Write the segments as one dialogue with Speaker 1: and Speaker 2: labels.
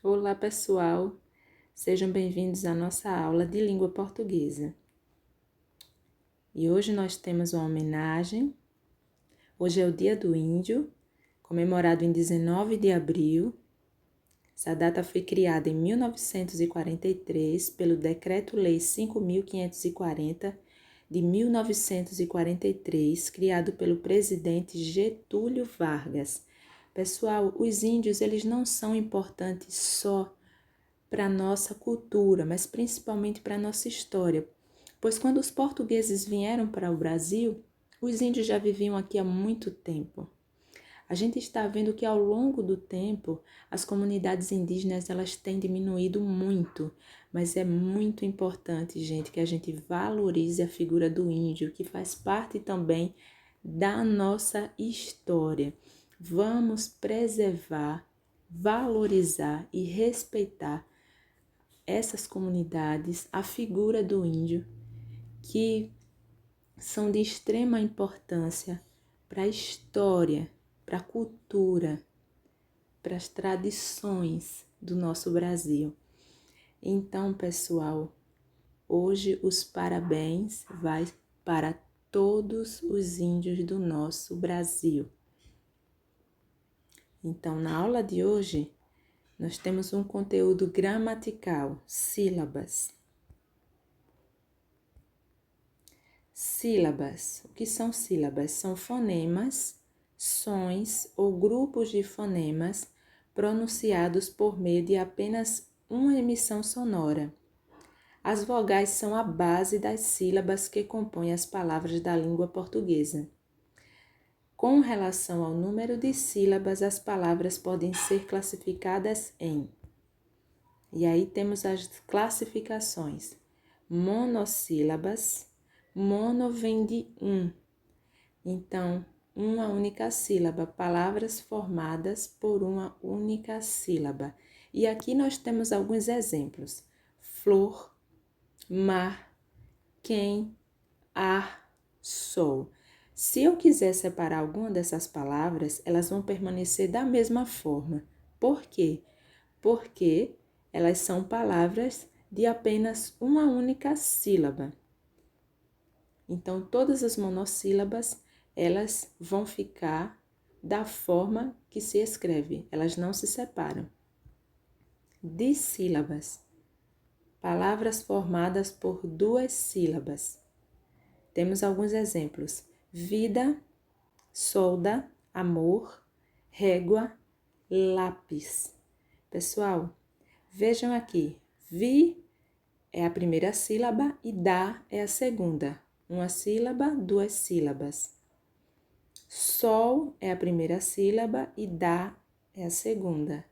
Speaker 1: Olá, pessoal! Sejam bem-vindos à nossa aula de língua portuguesa. E hoje nós temos uma homenagem. Hoje é o Dia do Índio, comemorado em 19 de abril. Essa data foi criada em 1943 pelo Decreto-Lei 5.540 de 1943, criado pelo presidente Getúlio Vargas. Pessoal, os índios eles não são importantes só para a nossa cultura, mas principalmente para a nossa história. Pois quando os portugueses vieram para o Brasil, os índios já viviam aqui há muito tempo. A gente está vendo que ao longo do tempo, as comunidades indígenas elas têm diminuído muito, mas é muito importante, gente, que a gente valorize a figura do índio, que faz parte também da nossa história. Vamos preservar, valorizar e respeitar essas comunidades, a figura do índio, que são de extrema importância para a história, para a cultura, para as tradições do nosso Brasil. Então, pessoal, hoje os parabéns vai para todos os índios do nosso Brasil. Então, na aula de hoje, nós temos um conteúdo gramatical, sílabas. Sílabas. O que são sílabas? São fonemas, sons ou grupos de fonemas pronunciados por meio de apenas uma emissão sonora. As vogais são a base das sílabas que compõem as palavras da língua portuguesa. Com relação ao número de sílabas, as palavras podem ser classificadas em... E aí temos as classificações: monossílabas. Mono vem de um, então, uma única sílaba, palavras formadas por uma única sílaba. E aqui nós temos alguns exemplos: flor, mar, quem, ar, sol. Se eu quiser separar alguma dessas palavras, elas vão permanecer da mesma forma. Por quê? Porque elas são palavras de apenas uma única sílaba. Então, todas as monossílabas, elas vão ficar da forma que se escreve, elas não se separam. Dissílabas, palavras formadas por duas sílabas. Temos alguns exemplos: vida, solda, amor, régua, lápis. Pessoal, vejam aqui, vi é a primeira sílaba e dá é a segunda. Uma sílaba, duas sílabas. Sol é a primeira sílaba e dá é a segunda.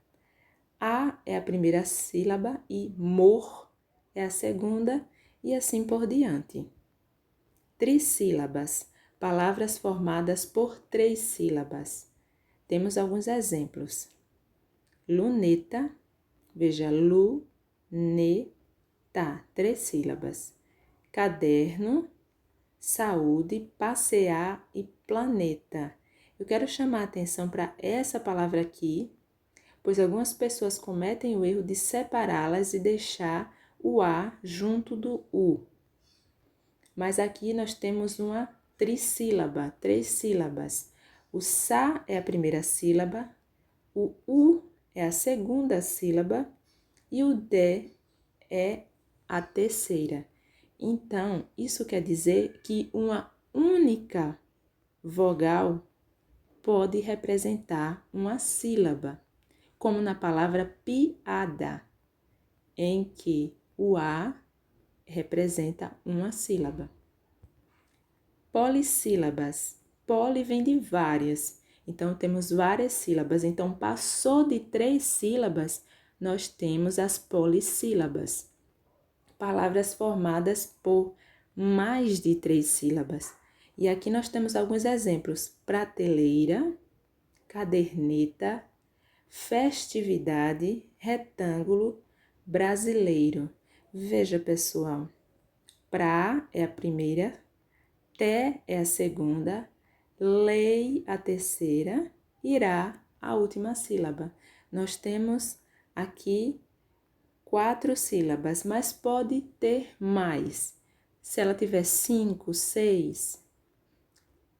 Speaker 1: A é a primeira sílaba e mor é a segunda e assim por diante. Trissílabas, palavras formadas por três sílabas. Temos alguns exemplos. Luneta, veja, lu, ne, tá, três sílabas. Caderno, saúde, passear e planeta. Eu quero chamar a atenção para essa palavra aqui, pois algumas pessoas cometem o erro de separá-las e deixar o A junto do U. Mas aqui nós temos uma trissílaba, três sílabas. O sa é a primeira sílaba, o U é a segunda sílaba e o D é a terceira. Então, isso quer dizer que uma única vogal pode representar uma sílaba, como na palavra piada, em que o A representa uma sílaba. Polissílabas. Poli vem de várias, então temos várias sílabas. Então, passou de três sílabas, nós temos as polissílabas. Palavras formadas por mais de três sílabas. E aqui nós temos alguns exemplos: prateleira, caderneta, festividade, retângulo, brasileiro. Veja, pessoal, pra é a primeira, té é a segunda, lei a terceira, irá a última sílaba. Nós temos aqui 4 sílabas, mas pode ter mais. Se ela tiver 5, 6,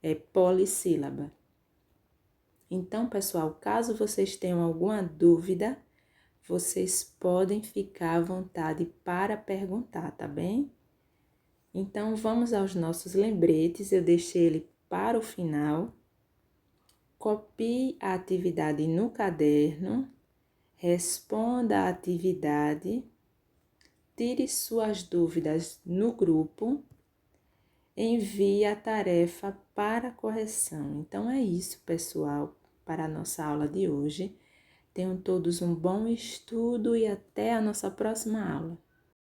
Speaker 1: é polissílaba. Então, pessoal, caso vocês tenham alguma dúvida, vocês podem ficar à vontade para perguntar, tá bem? Então, vamos aos nossos lembretes, eu deixei ele para o final. Copie a atividade no caderno, responda a atividade, tire suas dúvidas no grupo, envie a tarefa para correção. Então, é isso, pessoal, para a nossa aula de hoje. Tenham todos um bom estudo e até a nossa próxima aula.